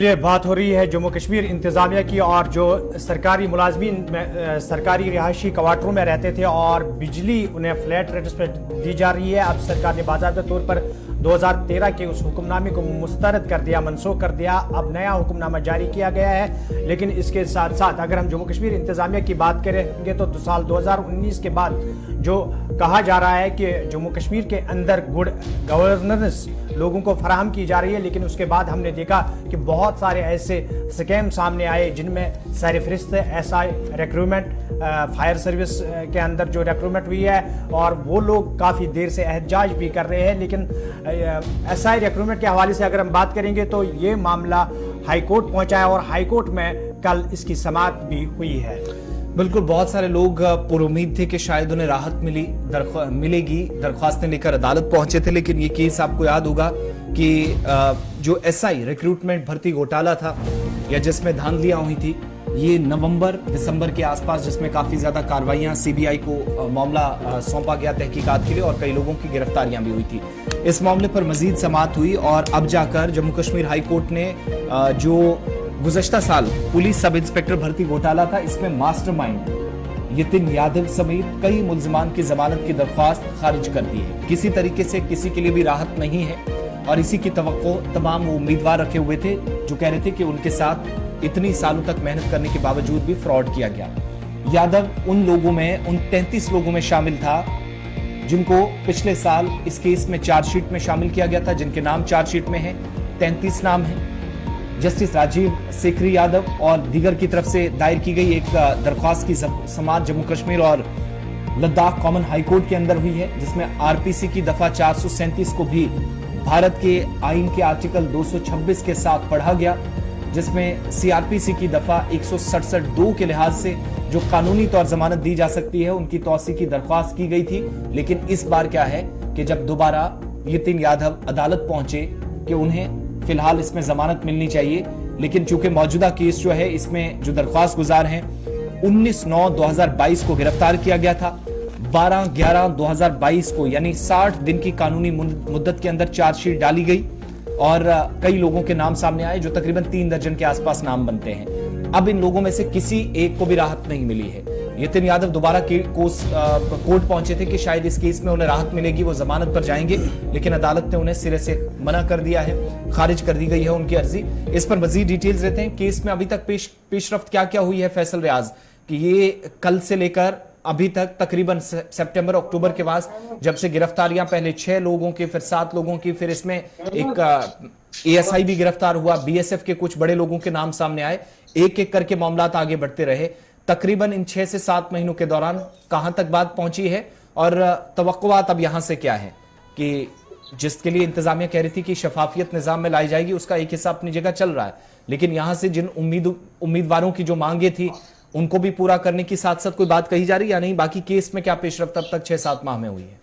ये बात हो रही है जम्मू कश्मीर इंतजामिया की, और जो सरकारी मुलाजमीन सरकारी रिहायशी क्वार्टरों में रहते थे और बिजली उन्हें फ्लैट रेट्स पर दी जा रही है। अब सरकार ने बाकायदा तौर पर 2013 के उस हुक्मनामे को मुस्तरद कर दिया, मनसूख कर दिया। अब नया हुक्मनामा जारी किया गया है। लेकिन इसके साथ साथ अगर हम जम्मू कश्मीर इंतजामिया की बात करेंगे तो साल 2019 के बाद जो कहा जा रहा है कि जम्मू कश्मीर के अंदर गुड गवर्नेंस लोगों को फराहम की जा रही है, लेकिन उसके बाद हमने देखा कि बहुत सारे ऐसे स्कैम सामने आए जिनमें सरफहरिस्त एसआई रिक्रूटमेंट, फायर सर्विस के अंदर जो रिक्रूटमेंट हुई है, और वो लोग काफ़ी देर से एहतजाज भी कर रहे हैं। लेकिन एसआई रिक्रूटमेंट के हवाले से अगर हम बात करेंगे तो ये मामला हाई कोर्ट पहुंचा है और हाई कोर्ट में कल इसकी समाअत भी हुई है। बिल्कुल, बहुत सारे लोग पुरुमीद थे कि शायद उन्हें राहत मिलेगी, दरख्वास्तें लेकर अदालत पहुंचे थे। लेकिन ये केस आपको याद होगा कि जो एसआई रिक्रूटमेंट भर्ती घोटाला था या जिसमें धांधलियां हुई थी, ये नवंबर दिसंबर के आसपास, जिसमें काफी ज्यादा कार्रवाइयां सीबीआई को मामला सौंपा गया तहकीकात के लिए और कई लोगों की गिरफ्तारियां भी हुई थी। इस मामले पर मजीद समाअत हुई और अब जाकर जम्मू कश्मीर हाई कोर्ट ने जो गुज़श्ता साल पुलिस सब इंस्पेक्टर भर्ती घोटाला था, इसमें मास्टरमाइंड यतिन यादव समेत कई मुल्जिमान की जमानत की दरख्वास्त खारिज कर दी है। किसी तरीके से किसी के लिए भी राहत नहीं है और इसी की तवक्को तमाम वो उम्मीदवार रखे हुए थे जो कह रहे थे कि उनके साथ इतनी सालों तक मेहनत करने के बावजूद भी फ्रॉड किया गया। यादव उन लोगों में, उन 33 लोगों में शामिल था जिनको पिछले साल इस केस में चार्जशीट में शामिल किया गया था, जिनके नाम चार्जशीट में है। 33 नाम है। जस्टिस राजीव सेखरी यादव और दीगर की तरफ से दायर की गई एक दरख्वास्त की समाअत जम्मू कश्मीर और लद्दाख कॉमन हाई कोर्ट के अंदर हुई है, जिसमें आरपीसी की दफा 437 को भी भारत के आईन के आर्टिकल 226 के साथ पढ़ा गया, जिसमें सीआरपीसी की दफा 167(2) के लिहाज से जो कानूनी तौर जमानत दी जा सकती है उनकी तौसी की दरख्वास्त की गई थी। लेकिन इस बार क्या है कि जब दोबारा यतिन यादव अदालत पहुंचे कि उन्हें फिलहाल इसमें जमानत मिलनी चाहिए, लेकिन चूंकि मौजूदा केस जो है इसमें जो दरख्वास्त गुजार हैं 19/9/2022 को गिरफ्तार किया गया था। 12/11/2022 को यानी 60 दिन की कानूनी मुद्दत के अंदर चार्जशीट डाली गई और कई लोगों के नाम सामने आए जो तकरीबन 3 दर्जन के आसपास नाम बनते हैं। अब इन लोगों में से किसी एक को भी राहत नहीं मिली है। यतिन यादव दोबारा कोर्ट पहुंचे थे कि शायद इस केस में उन्हें राहत मिलेगी, वो जमानत पर जाएंगे, लेकिन अदालत ने उन्हें सिरे से मना कर दिया है, खारिज कर दी गई है उनकी अर्जी। इस पर मजीद डिटेल्स रहते हैं। केस में अभी तक पेशरफ्त क्या क्या हुई है फैसल रियाज कि ये कल से लेकर अभी तक तकरीबन सितंबर अक्टूबर के बाद जब से गिरफ्तारियां पहले 6 लोगों की, फिर 7 लोगों की, फिर इसमें एक एएसआई भी गिरफ्तार हुआ, बीएसएफ के कुछ बड़े लोगों के नाम सामने आए, एक एक करके मामलात आगे बढ़ते रहे। तकरीबन इन 6 से 7 महीनों के दौरान कहां तक बात पहुंची है और तवक्कुआत अब यहां से क्या है कि जिसके लिए इंतजामिया कह रही थी कि शफाफियत निजाम में लाई जाएगी, उसका एक हिस्सा अपनी जगह चल रहा है, लेकिन यहां से जिन उम्मीदवारों की जो मांगे थी उनको भी पूरा करने की साथ साथ कोई बात कही जा रही है या नहीं? बाकी केस में क्या पेशरफ्त अब तक 6-7 माह में हुई है?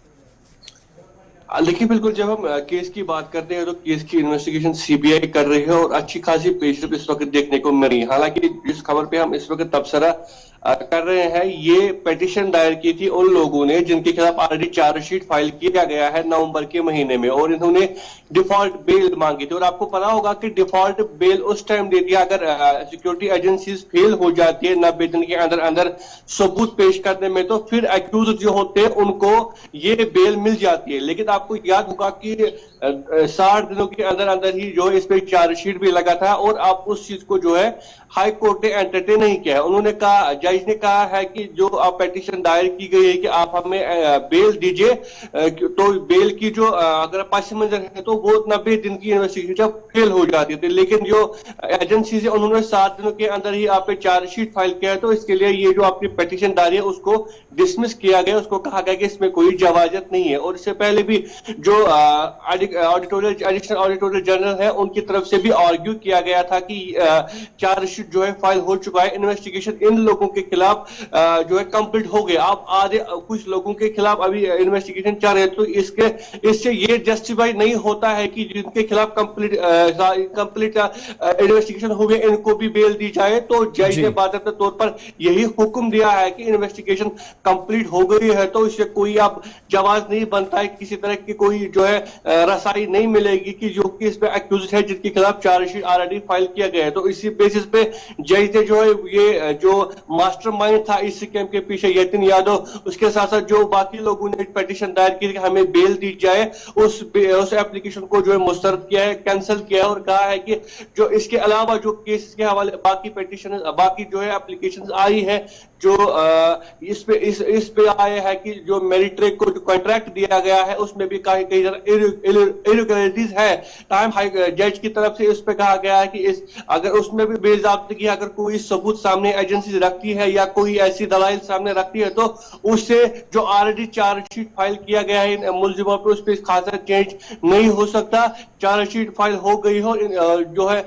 देखिए, बिल्कुल, जब हम केस की बात करते हैं तो केस की इन्वेस्टिगेशन सीबीआई कर रही है और अच्छी खासी पेशरफ्त इस वक्त देखने को मिल रही है। हालांकि जिस खबर पे हम इस वक्त तबसरा कर रहे हैं, ये पिटीशन दायर की थी उन लोगों ने जिनके खिलाफ ऑलरेडी चार्जशीट फाइल किया गया है नवंबर के महीने में, और इन्होंने डिफॉल्ट बेल मांगी थी। और आपको पता होगा कि डिफॉल्ट बेल उस टाइम दे दिया अगर सिक्योरिटी एजेंसीज फेल हो जाती है 90 दिन के अंदर अंदर सबूत पेश करने में, तो फिर एक्यूज जो होते हैं उनको ये बेल मिल जाती है। लेकिन आपको याद होगा कि 60 दिनों के अंदर अंदर ही जो है इस पर चार्जशीट भी लगा था और आप उस चीज को जो है हाई कोर्ट ने एंटरटेन नहीं किया है। उन्होंने कहा, जज ने कहा है कि जो आप पिटीशन दायर की गई है कि आप हमें बेल दीजिए, तो बेल की जो अगर पास मंजर है तो वो 90 दिन की इन्वेस्टिगेशन जब फेल हो जाती थी, लेकिन जो एजेंसी है उन्होंने 7 दिनों के अंदर ही आप पे चार्जशीट फाइल किया है, तो इसके लिए ये जो आपकी पिटीशन दायर है उसको डिसमिस किया गया, उसको कहा गया कि इसमें कोई जवाजत नहीं है। और इससे पहले भी जो एडिशनल ऑडिटर जनरल है उनकी तरफ से भी आर्ग्यू किया गया था कि चार्जशीट जो है फाइल हो चुका है, इन्वेस्टिगेशन इन लोगों के खिलाफ जो है कंप्लीट हो गया। अब आधे कुछ लोगों के खिलाफ अभी इन्वेस्टिगेशन चल रही है, तो इससे ये जस्टिफाई नहीं होता है कि जिनके खिलाफ कंप्लीट इन्वेस्टिगेशन हो गया इनको भी बेल दी जाए। तो जज ने बाकायदा तौर पर यही हुक्म दिया है कि इन्वेस्टिगेशन कंप्लीट हो गई है, तो इससे कोई अब जवाब नहीं बनता है, किसी तरह की कोई जो है रसाई नहीं मिलेगी कि जो कि इस पे एक्यूज है जिनके खिलाफ चार्जशीट ऑलरेडी फाइल किया गया है। तो इसी बेसिस पे जज ने जो है ये जो मास्टरमाइंड था इस स्कैम के पीछे यतिन यादव, उसके साथ साथ जो बाकी लोगों ने पिटीशन दायर की कि हमें बेल दी जाए, उस एप्लीकेशन को जो है मुस्तरद किया है, कैंसिल किया है और कहा है कि जो इसके अलावा जो केस के हवाले बाकी पिटीशन बाकी जो है एप्लीकेशन आई है जो इस पे आए हैं कि जो मेरिट्रेक को जो कॉन्ट्रैक्ट दिया गया है उसमें भी कई इरेगुलरिटीज है। टाइम हाई जज की तरफ से इस पे कहा गया है कि इस अगर उसमें भी बेज़ाब्तगी अगर कोई सबूत सामने एजेंसी रखती है या कोई ऐसी दलाइल सामने रखती है तो उससे जो ऑलरेडी चार्जशीट फाइल किया गया है इन मुलजिमों पे उस पर खासा चेंज नहीं हो सकता। चार्जशीट फाइल हो गई हो जो है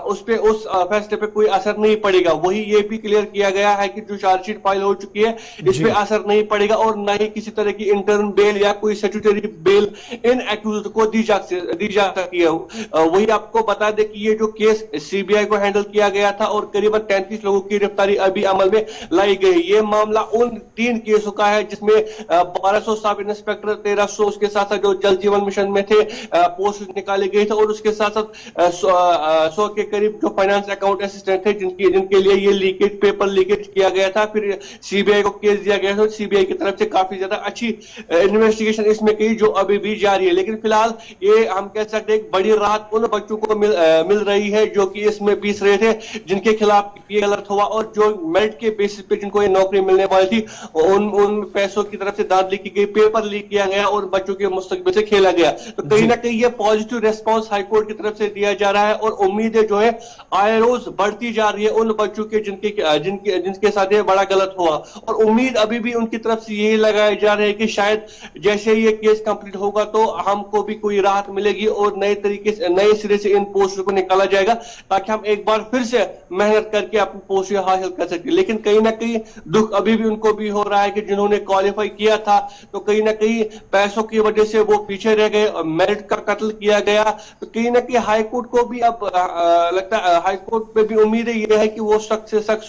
उस पे उस फैसले पे कोई असर नहीं पड़ेगा। वही ये भी क्लियर किया गया है कि जो चार्जशीट फाइल हो चुकी है इस पे असर नहीं पड़ेगा और न ही किसी तरह की इंटर्न बेल या कोई स्टैट्यूटरी बेल इन एक्यूज्ड को दी जा सकती है। वही आपको बता दें कि ये जो केस सीबीआई को हैंडल किया गया था और करीबन 33 लोगों की गिरफ्तारी अभी अमल में लाई गई। ये मामला उन 3 केसों का है जिसमें 1200 सब इंस्पेक्टर, 1300 उसके साथ साथ जो जल जीवन मिशन में थे पोस्ट निकाले गए थे और उसके साथ साथ 100 के करीब जो फाइनेंस अकाउंट असिस्टेंट थे जिनके लिए ये लीकेज पेपर लीकेज किया गया था। फिर सीबीआई को केस दिया गया था, सीबीआई की तरफ से काफी ज्यादा अच्छी इन्वेस्टिगेशन इसमें की जो अभी भी जारी है। लेकिन फिलहाल ये हम कह सकते हैं एक बड़ी राहत उन बच्चों को मिल रही है जो कि इसमें पीस रहे थे, जिनके खिलाफ ये गलत हुआ और जो मेरिट के बेसिस पे जिनको ये नौकरी मिलने वाली थी उन पैसों की तरफ से दाद लीक की गई, पेपर लीक किया गया और बच्चों के मुस्तकबिल से खेला गया। तो कहीं ना कहीं ये पॉजिटिव रेस्पॉन्स हाईकोर्ट की तरफ से दिया जा रहा है और उम्मीदें जो है आए रोज बढ़ती जा रही है उन बच्चों के जिनके साथ ये बड़ा गलत हुआ। और उम्मीद अभी भी उनकी तरफ से यही लगाए जा रहे हैं कि शायद जैसे ये केस कंप्लीट होगा तो हमको भी कोई राहत मिलेगी और नए तरीके से नए सिरे से इन पोस्टों को निकाला जाएगा ताकि हम एक बार फिर से मेहनत करके अपनी पोस्ट हासिल कर सके। लेकिन कहीं ना कहीं दुख अभी भी उनको भी हो रहा है कि जिन्होंने क्वालिफाई किया था तो कहीं ना कहीं पैसों की वजह से वो पीछे रह गए और मेरिट का कत्ल किया गया। तो कहीं ना कहीं हाईकोर्ट को भी अब लगता है हाईकोर्ट पे भी उम्मीद है ये है कि वो सख्त से सख्त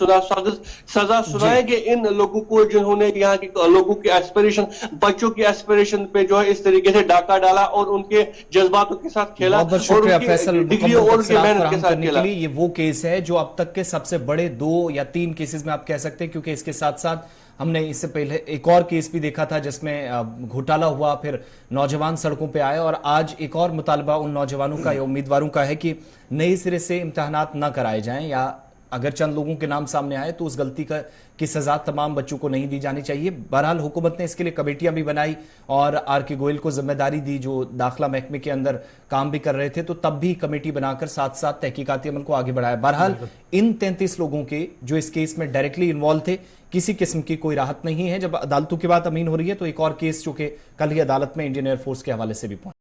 सजा सुनाएंगे इन लोगों को जिन्होंने यहाँ के लोगों की एस्पिरेशन, बच्चों की एस्पिरेशन पे जो है इस तरीके से डाका डाला और उनके जज्बातों के साथ खेला बहुत शुक्रिया फैसल डिग्री और उनकी मेहनत के साथ खेला। ये वो केस है जो अब तक के सबसे बड़े 2 या 3 केसेस में आप कह सकते हैं, क्योंकि इसके साथ साथ हमने इससे पहले एक और केस भी देखा था जिसमें घोटाला हुआ, फिर नौजवान सड़कों पे आए और आज एक और मुतालबा उन नौजवानों का या उम्मीदवारों का है कि नए सिरे से इम्तिहानात न कराए जाएं या अगर चंद लोगों के नाम सामने आए तो उस गलती की सजा तमाम बच्चों को नहीं दी जानी चाहिए। बहरहाल हुकूमत ने इसके लिए कमेटियां भी बनाई और आर.के. गोयल को जिम्मेदारी दी जो दाखिला महकमे के अंदर काम भी कर रहे थे, तो तब भी कमेटी बनाकर साथ साथ तहकीकाती अमल को आगे बढ़ाया। बहरहाल इन 33 लोगों के जो इस केस में डायरेक्टली इन्वॉल्व थे किसी किस्म की कोई राहत नहीं है। जब अदालतों की बात अमीन हो रही है तो एक और केस जो कि कल ही अदालत में इंडियन एयरफोर्स के हवाले से भी पहुंचा।